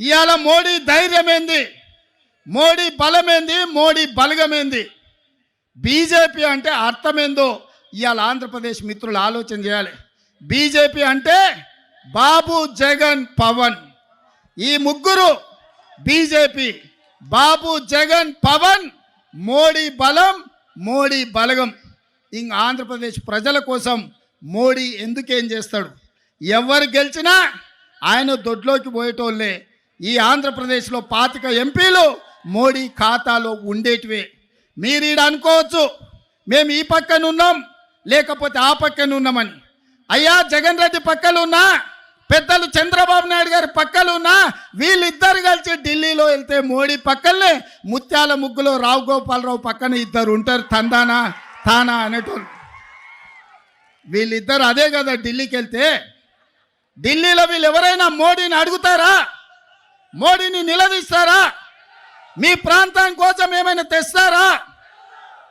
ఇవాళ మోడీ ధైర్యమేంది, మోడీ బలమేంది, మోడీ బలగమేంది, బీజేపీ అంటే అర్థమేందో ఇవాళ ఆంధ్రప్రదేశ్ మిత్రులు ఆలోచన చేయాలి. బీజేపీ అంటే బాబు, జగన్, పవన్. ఈ ముగ్గురు బీజేపీ. బాబు, జగన్, పవన్, మోడీ బలం, మోడీ బలగం. ఇంక ఆంధ్రప్రదేశ్ ప్రజల కోసం మోడీ ఎందుకేం చేస్తాడు? ఎవరు గెలిచినా ఆయన దొడ్లోకి పోయేటోళ్ళే. ఈ ఆంధ్రప్రదేశ్లో 25 ఎంపీలు మోడీ ఖాతాలో ఉండేటివే. మీరు ఈడ అనుకోవచ్చు మేము ఈ పక్కన ఉన్నాం లేకపోతే ఆ పక్కన ఉన్నామని. అయ్యా, జగన్ రెడ్డి పక్కన ఉన్నా, పెద్దలు చంద్రబాబు నాయుడు గారి పక్కన ఉన్నా, వీళ్ళిద్దరు కలిసి ఢిల్లీలో వెళ్తే మోడీ పక్కనే ముత్యాల ముగ్గులో రావు గోపాలరావు పక్కన ఇద్దరు ఉంటారు, తందానా తానా అనేటోళ్ళు. వీళ్ళిద్దరు అదే కదా ఢిల్లీకి వెళ్తే. ఢిల్లీలో వీళ్ళు ఎవరైనా మోడీని అడుగుతారా? మోడీని నిలదీస్తారా? మీ ప్రాంతం కోసం ఏమైనా తెస్తారా?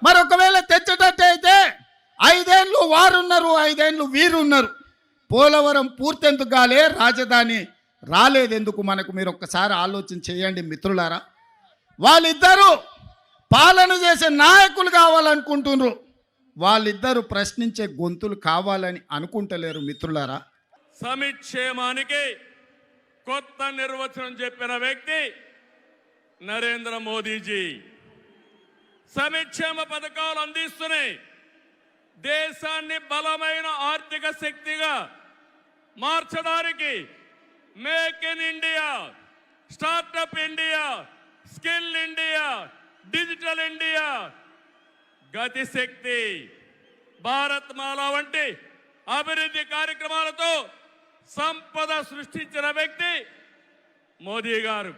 మరి ఒకవేళ తెచ్చేటట్టు అయితే 5 ఏళ్ళు వారున్నారు, 5 ఏళ్ళు వీరున్నారు. పోలవరం పూర్తెందుకు కాలే, రాజధాని రాలేదెందుకు మనకు? మీరు ఒక్కసారి ఆలోచన చేయండి మిత్రులారా. వాళ్ళిద్దరూ పాలన చేసే నాయకులు కావాలనుకుంటున్నారు, వాళ్ళిద్దరూ ప్రశ్నించే గొంతులు కావాలని అనుకుంటలేరు మిత్రులారా. సంక్షేమానికి కొత్త నిర్వచనం చెప్పిన వ్యక్తి నరేంద్ర మోదీజీ. సంక్షేమ పథకాలు అందిస్తున్నాయి, దేశాన్ని బలమైన ఆర్థిక శక్తిగా మార్చడానికి make in India, startup India, skill India, digital India, Gatishakti, Bharatmala వంటి అభివృద్ధి కార్యక్రమాలతో సంపద సృష్టించిన వ్యక్తి మోదీ గారు.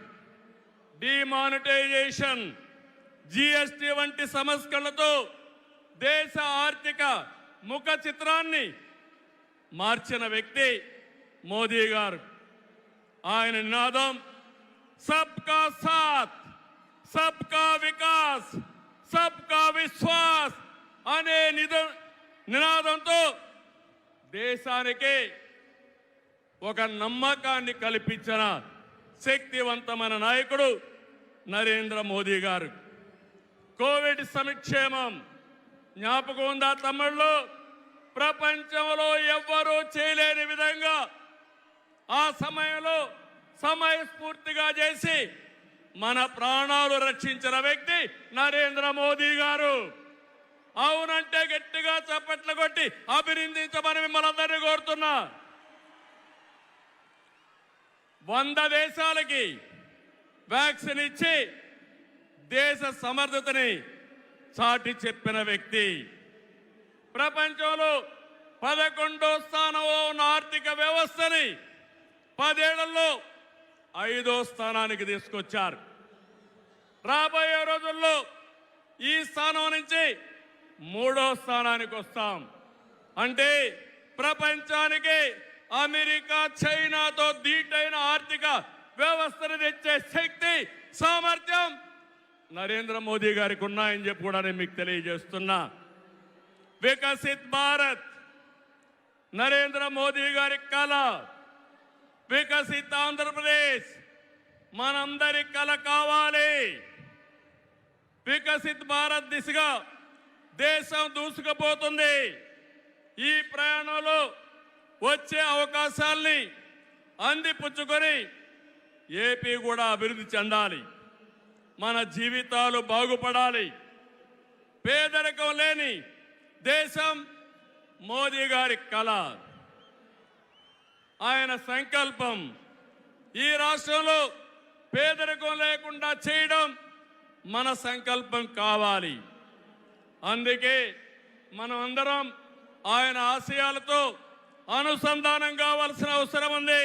డిమానిటైజేషన్, జిఎస్టి వంటి సంస్కరణలతో దేశ ఆర్థిక ముఖ చిత్రాన్ని మార్చిన వ్యక్తి మోదీ గారు. ఆయన నినాదం సబ్కా సాత్, సబ్కా వికాస్, సబ్కా విశ్వాస్ అనే నినాదంతో దేశానికి ఒక నమ్మకాన్ని కల్పించిన శక్తివంతమైన నాయకుడు నరేంద్ర మోదీ గారు. కోవిడ్ సంక్షేమం జ్ఞాపకం ఉందా తమ్ముళ్ళు? ప్రపంచంలో ఎవ్వరూ చేయలేని విధంగా ఆ సమయంలో సమయస్ఫూర్తిగా చేసి మన ప్రాణాలు రక్షించిన వ్యక్తి నరేంద్ర మోదీ గారు. అవునంటే గట్టిగా చప్పట్లు కొట్టి అభినందించమని మిమ్మల్ని అందరినీ కోరుతున్నా. 100 దేశాలకి వ్యాక్సిన్ ఇచ్చి దేశ సమర్థతని చాటి చెప్పిన వ్యక్తి. ప్రపంచంలో 11వ స్థానంలో ఉన్న ఆర్థిక వ్యవస్థని 10 ఏళ్లలో 5వ స్థానానికి తీసుకొచ్చారు. రాబోయే రోజుల్లో ఈ స్థానం నుంచి 3వ స్థానానికి వస్తాం. అంటే ప్రపంచానికి అమెరికా, చైనాతో ధీటైన ఆర్థిక వ్యవస్థను తెచ్చే శక్తి, సామర్థ్యం నరేంద్ర మోదీ గారికి ఉన్నాయని చెప్పి కూడా నేను మీకు తెలియజేస్తున్నా. వికసిత్ భారత్ నరేంద్ర మోదీ గారి కళ. వికసిత్ ఆంధ్రప్రదేశ్ మనందరి కళ కావాలి. వికసిత్ భారత్ దిశగా దేశం దూసుకుపోతుంది. ఈ ప్రయాణంలో వచ్చే అవకాశాల్ని అందిపుచ్చుకొని ఏపీ కూడా అభివృద్ధి చెందాలి. మన జీవితాలు బాగుపడాలి. పేదరికం లేని దేశం మోదీ గారి కళ, ఆయన సంకల్పం. ఈ రాష్ట్రంలో పేదరికం లేకుండా చేయడం మన సంకల్పం కావాలి. అందుకే మనం అందరం ఆయన ఆశయాలతో అనుసంధానం కావాల్సిన అవసరం ఉంది.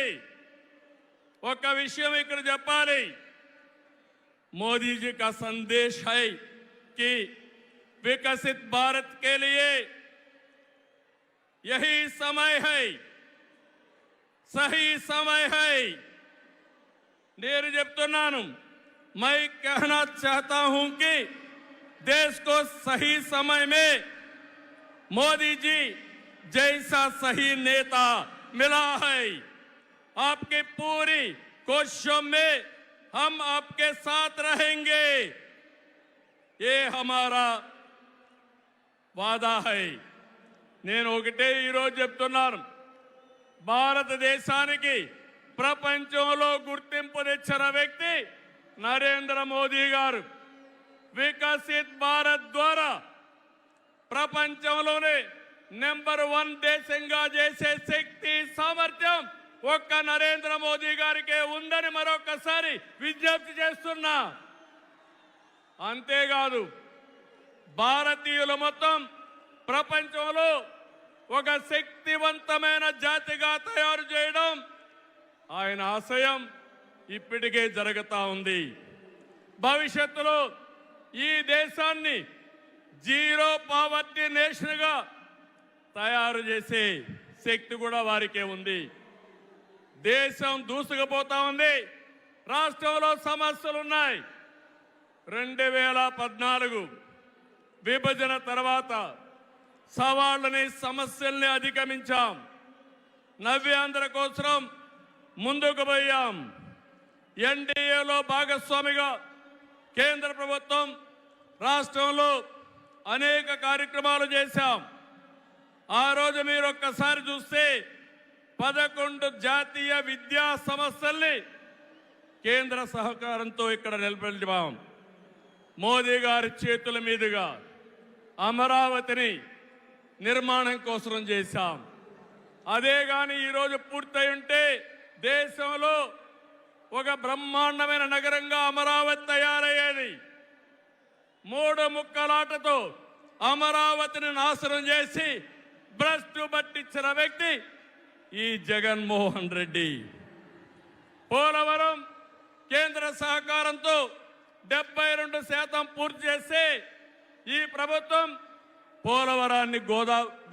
ఒక విషయం ఇక్కడ చెప్పాలి. मोदी जी का संदेश है कि विकसित भारत के लिए यही समय है, सही समय है. నేను చెప్తున్నాను, मैं कहना चाहता हूं कि देश को सही समय में मोदी जी जैसा सही नेता मिला है. आपकी पूरी कोशिशों में हम आपके साथ रहेंगे, ये हमारा వాదా హై. నేను ఒకటే ఈరోజు చెప్తున్నాను, భారతదేశానికి ప్రపంచంలో గుర్తింపు తెచ్చిన వ్యక్తి నరేంద్ర మోదీ గారు. వికసిత్ భారత్ ద్వారా ప్రపంచంలోనే నెంబర్ 1 దేశంగా చేసే శక్తి సామర్థ్యం ఒక్క నరేంద్ర మోదీ గారికే ఉందని మరొకసారి విజ్ఞప్తి చేస్తున్నా. అంతేకాదు, భారతీయులు మొత్తం ప్రపంచంలో ఒక శక్తివంతమైన జాతిగా తయారు చేయడం ఆయన ఆశయం ఇప్పటికే జరుగుతూ ఉంది. భవిష్యత్తులో ఈ దేశాన్ని జీరో పావర్టీ నేషన్గా తయారు చేసే శక్తి కూడా వారికే ఉంది. దేశం దూసుకుపోతా ఉంది. రాష్ట్రంలో సమస్యలు ఉన్నాయి. 2014 విభజన తర్వాత సవాళ్ళని సమస్యల్ని అధిగమించాం. నవ్యాంధ్ర కోసం ముందుకు పోయాం. ఎన్డీఏలో భాగస్వామిగా కేంద్ర ప్రభుత్వం రాష్ట్రంలో అనేక కార్యక్రమాలు చేశాం. ఆ రోజు మీరు ఒక్కసారి చూస్తే 11 జాతీయ విద్యా సంస్థల్ని కేంద్ర సహకారంతో ఇక్కడ నిలబెట్టాం. మోదీ గారి చేతుల మీదుగా అమరావతిని నిర్మాణం కోసం చేశాం. అదే కానీ ఈరోజు పూర్తయి ఉంటే దేశంలో ఒక బ్రహ్మాండమైన నగరంగా అమరావతి తయారయ్యేది. 3 ముక్కలాటతో అమరావతిని నాశనం చేసి భ్రష్టు పట్టించిన వ్యక్తి ఈ జగన్మోహన్ రెడ్డి. పోలవరం కేంద్ర సహకారంతో 72% పూర్తి చేస్తే ఈ ప్రభుత్వం పోలవరాన్ని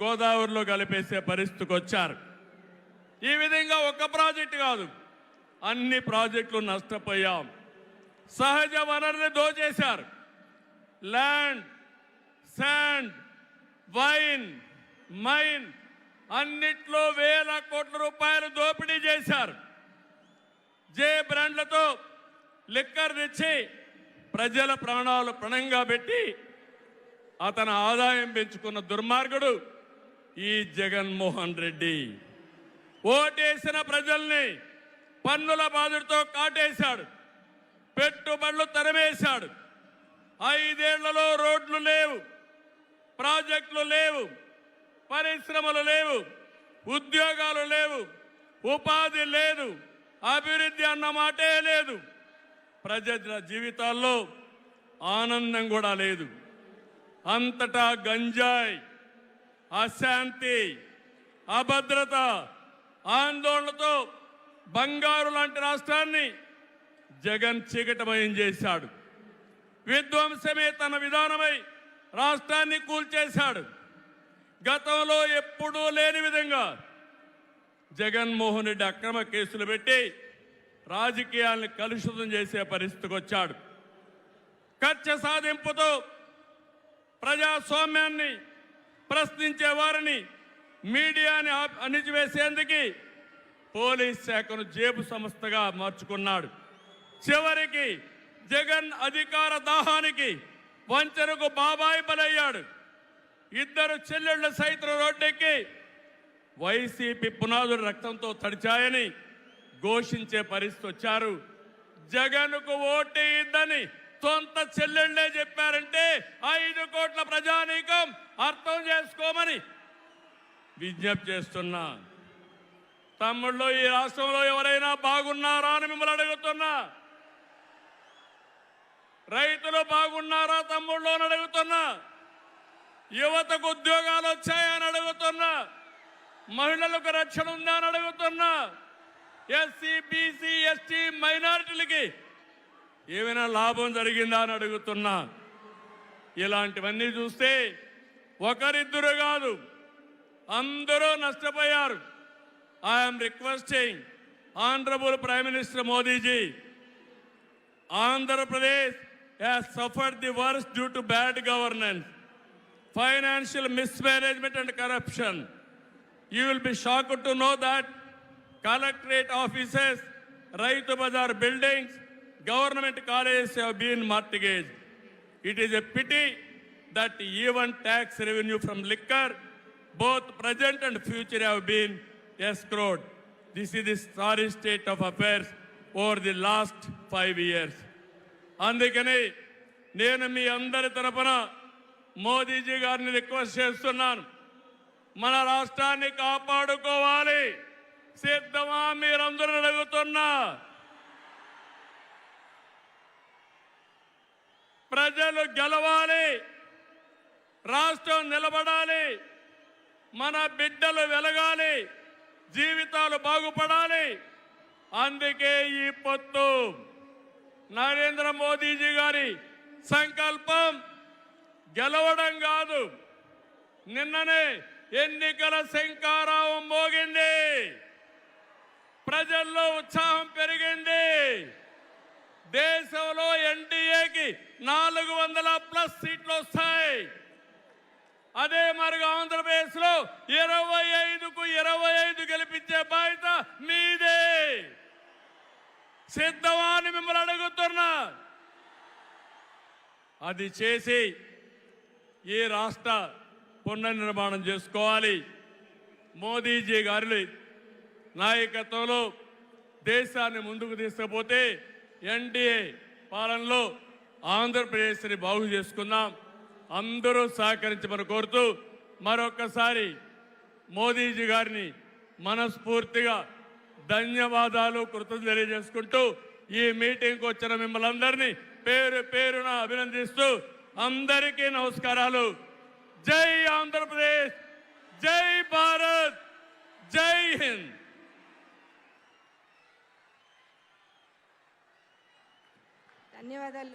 గోదావరిలో కలిపేసే పరిస్థితికి వచ్చారు. ఈ విధంగా ఒక ప్రాజెక్టు కాదు, అన్ని ప్రాజెక్టులు నష్టపోయాం. సహజ వనరుని దోచేశారు. ల్యాండ్, శాండ్, వైన్, మైన్ అన్నిట్లో వేల కోట్ల రూపాయలు దోపిడీ చేశారు. జే బ్రాండ్లతో లిక్కర్ తెచ్చి ప్రజల ప్రాణాలు పణంగా పెట్టి అతని ఆదాయం పెంచుకున్న దుర్మార్గుడు ఈ జగన్మోహన్ రెడ్డి. ఓటేసిన ప్రజల్ని పన్నుల బాధుడితో కాటేశాడు. పెట్టుబడులు తరిమేశాడు. 5 ఏళ్లలో రోడ్లు లేవు, ప్రాజెక్టులు లేవు, పరిశ్రమలు లేవు, ఉద్యోగాలు లేవు, ఉపాధి లేదు, అభివృద్ధి అన్న మాటే లేదు. ప్రజల జీవితాల్లో ఆనందం కూడా లేదు. అంతటా గంజాయి, అశాంతి, అభద్రత, ఆందోళనతో బంగారు లాంటి రాష్ట్రాన్ని జగన్ చీకటమయం చేశాడు. విధ్వంసమే తన విధానమై రాష్ట్రాన్ని కూల్చేశాడు. గతంలో ఎప్పుడూ లేని విధంగా జగన్మోహన్ రెడ్డి అక్రమ కేసులు పెట్టి రాజకీయాలను కలుషితం చేసే పరిస్థితికి వచ్చాడు. కక్ష సాధింపుతో ప్రజాస్వామ్యాన్ని ప్రశ్నించే వారిని, మీడియాని అణిచివేసేందుకు పోలీస్ శాఖను జేబు సంస్థగా మార్చుకున్నాడు. చివరికి జగన్ అధికార దాహానికి, వంచనకు బాబాయి బలయ్యాడు. 2 చెల్లెళ్ల సైతం రోడ్డెక్కి వైసీపీ పునాదులు రక్తంతో తడిచాయని ఘోషించే పరిస్థితి వచ్చారు. జగన్కు ఓటేయద్దని సొంత చెల్లెళ్లే చెప్పారంటే 5 కోట్ల ప్రజానీకం అర్థం చేసుకోమని విజ్ఞప్తి చేస్తున్నా. తమ్ముళ్ళు, ఈ రాష్ట్రంలో ఎవరైనా బాగున్నారా అని మిమ్మల్ని అడుగుతున్నా. రైతులు బాగున్నారా తమ్ముళ్ళు అని అడుగుతున్నా. యువతకు ఉద్యోగాలు వచ్చాయని అడుగుతున్నా. మహిళలకు రక్షణ ఉందా అని అడుగుతున్నా. ఎస్సీ, బీసీ, ఎస్టీ, మైనారిటీలకి ఏమైనా లాభం జరిగిందా అని అడుగుతున్నా. ఇలాంటివన్నీ చూస్తే ఒకరిద్దరు కాదు, అందరూ నష్టపోయారు. I'm requesting honourable prime minister Modi ji, Andhra Pradesh has suffered the worst due to bad governance, financial mismanagement and corruption. You will be shocked to know that collectorate offices, Raitu Bazar buildings, government colleges have been mortgaged. It is a pity that even tax revenue from liquor, both present and future, have been escrowed. This is the sorry state of affairs over the last 5 years. అందుకని నేను మీ అందరి తరపున మోదీజీ గారిని request చేస్తున్నాను, మన రాష్ట్రాన్ని కాపాడుకోవాలి. సిద్ధమా మీరందరూ అడుగుతున్నా? ప్రజలు గెలవాలి, రాష్ట్రం నిలబడాలి, మన బిడ్డలు వెలగాలి, జీవితాలు బాగుపడాలి. అందుకే ఈ పొత్తు. నరేంద్ర మోదీజీ గారి సంకల్పం గెలవడం కాదు. నిన్ననే ఎన్నికల శంఖారావం మోగింది, ప్రజల్లో ఉత్సాహం పెరిగింది. దేశంలో ఎన్డీఏకి 400+ సీట్లు వస్తాయి. అదే మరిగా ఆంధ్రప్రదేశ్ లో 25కు 25 గెలిపించే బాధ్యత మీదే. సిద్ధమా అని మిమ్మల్ని అడుగుతున్నా. అది చేసి ఈ రాష్ట్ర పునర్నిర్మాణం చేసుకోవాలి. మోదీజీ గారి నాయకత్వంలో దేశాన్ని ముందుకు తీసుకుపోతే ఎన్డీఏ పాలనలో ఆంధ్రప్రదేశ్ని బాగు చేసుకుందాం. అందరూ సహకరించమని కోరుతూ మరొకసారి మోదీజీ గారిని మనస్ఫూర్తిగా ధన్యవాదాలు, కృతజ్ఞతలు తెలియజేసుకుంటూ ఈ మీటింగ్కి వచ్చిన మిమ్మల్ని అందరినీ పేరు పేరున అభినందిస్తూ అందరికీ నమస్కారాలు. జై ఆంధ్రప్రదేశ్, జై భారత్, జై హింద్. ధన్యవాదాలు.